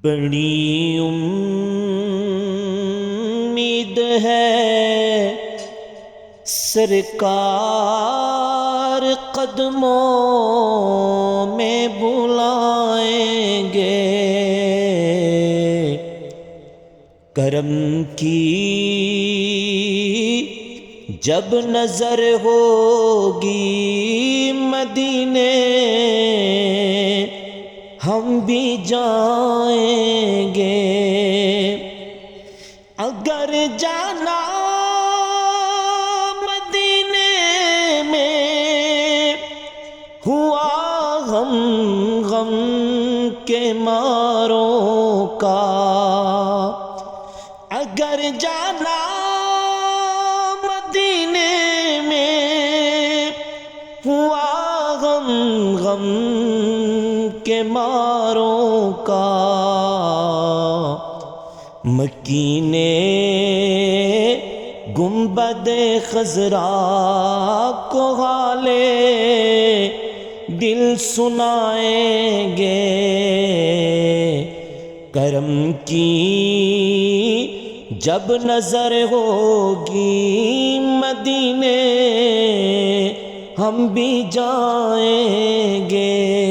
بڑی امید ہے سرکار قدموں میں بلائیں گے، کرم کی جب نظر ہوگی مدینے ہم بھی جائیں گے۔ اگر جانا مدینے میں ہوا غم کے ماروں کا، اگر جانا مدینے میں ہوا غم کے ماروں کا، مکینے گنبد خضرا کو حالے دل سنائیں گے، کرم کی جب نظر ہوگی مدینے ہم بھی جائیں گے۔